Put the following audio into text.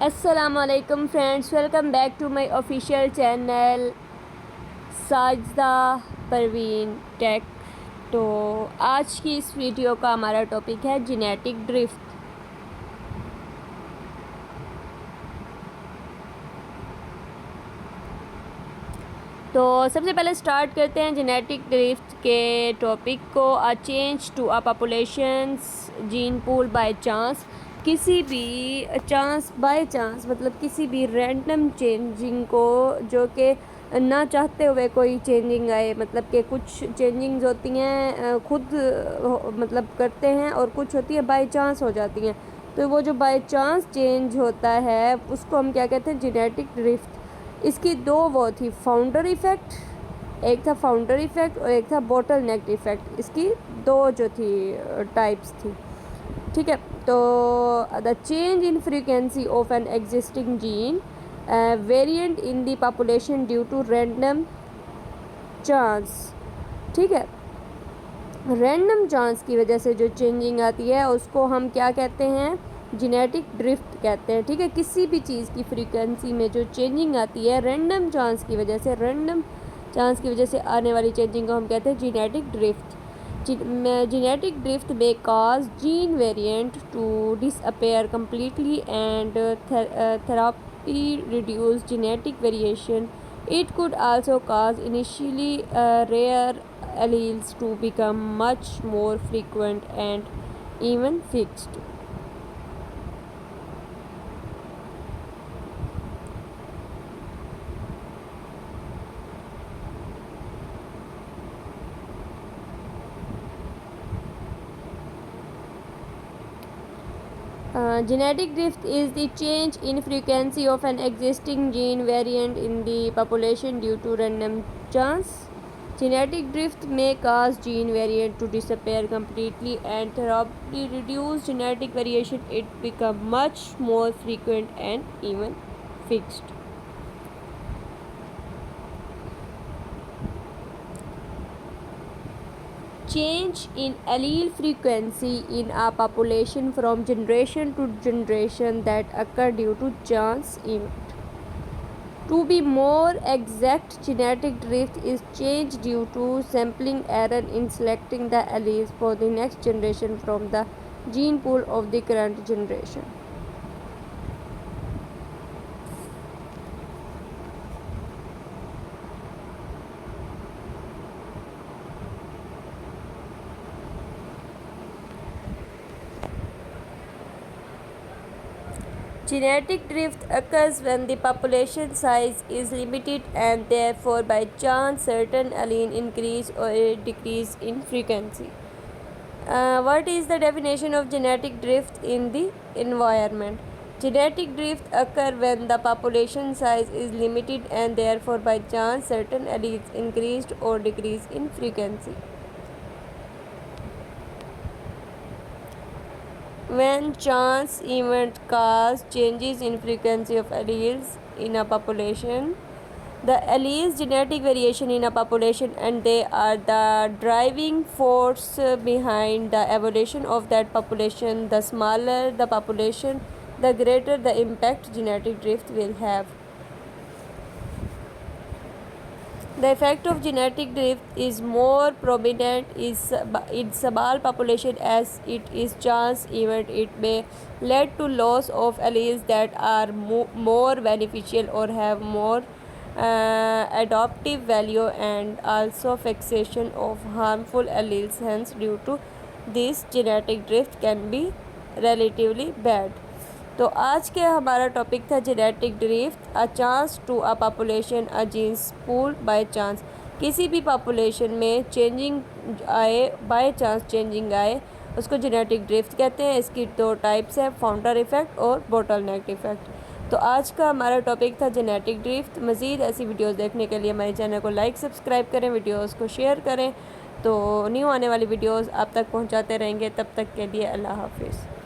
अस्सलामुअलैकुम friends, welcome back to my official channel Sajida Parveen tech. तो आज की इस वीडियो का हमारा टॉपिक है जेनेटिक ड्रिफ्ट। तो सबसे पहले स्टार्ट करते हैं जेनेटिक ड्रिफ्ट के टॉपिक को। A change to a populations gene pool by chance. किसी भी चांस बाय चांस मतलब किसी भी रैंडम चेंजिंग को जो कि ना चाहते हुए कोई चेंजिंग आए, मतलब कि कुछ चेंजिंग्स होती हैं खुद मतलब करते हैं और कुछ होती है बाय चांस हो जाती हैं। तो वो जो बाय चांस चेंज होता है उसको हम क्या कहते हैं, जेनेटिक ड्रिफ्ट। इसकी दो वो थी, फाउंडर इफ़ेक्ट, एक था फाउंडर इफ़ेक्ट और एक था बॉटल नेक इफ़ेक्ट। इसकी दो जो थी टाइप्स थी, ठीक है। तो the change in frequency of an existing gene variant in the population due to random chance, ठीक है। रैंडम चांस की वजह से जो चेंजिंग आती है उसको हम क्या कहते हैं, जेनेटिक ड्रिफ्ट कहते हैं, ठीक है। किसी भी चीज़ की फ्रीक्वेंसी में जो चेंजिंग आती है रैंडम चांस की वजह से, रैंडम चांस की वजह से आने वाली चेंजिंग को हम कहते हैं जेनेटिक ड्रिफ्ट। जेनेटिक ड्रिफ्ट में cause gene variant to disappear completely and therapy reduce genetic variation. It could also cause initially rare alleles to become much more frequent and even fixed. Genetic drift is the change in frequency of an existing gene variant in the population due to random chance. Genetic drift may cause gene variant to disappear completely and therapy reduce genetic variation. It become much more frequent and even fixed. Change in allele frequency in a population from generation to generation that occur due to chance event. To be more exact, genetic drift is change due to sampling error in selecting the alleles for the next generation from the gene pool of the current generation. Genetic drift occurs when the population size is limited and therefore by chance certain allele increase or decrease in frequency. What is the definition of genetic drift in the environment? Genetic drift occur when the population size is limited and therefore by chance certain alleles increased or decrease in frequency. When chance event cause changes in frequency of alleles in a population, the alleles genetic variation in a population and they are the driving force behind the evolution of that population. The smaller the population, the greater the impact genetic drift will have. The effect of genetic drift is more prominent in small population as it is chance event. It may lead to loss of alleles that are more beneficial or have more adaptive value and also fixation of harmful alleles. Hence, due to this, genetic drift can be relatively bad. तो आज के हमारा टॉपिक था genetic drift, a chance to a population a genes pool by chance. किसी भी population में changing आए, बाय चांस चेंजिंग आए, उसको जेनेटिक ड्रिफ्ट कहते हैं। इसकी दो टाइप्स हैं, फाउंडर इफ़ेक्ट और बॉटल नेक इफ़ेक्ट। तो आज का हमारा टॉपिक था जेनेटिक ड्रिफ्ट। मज़ीद ऐसी वीडियोस देखने के लिए हमारे चैनल को लाइक सब्सक्राइब करें, वीडियोस को शेयर करें, तो न्यू आने वाली वीडियोस आप तक पहुंचाते रहेंगे। तब तक के लिए अल्लाह हाफिज़।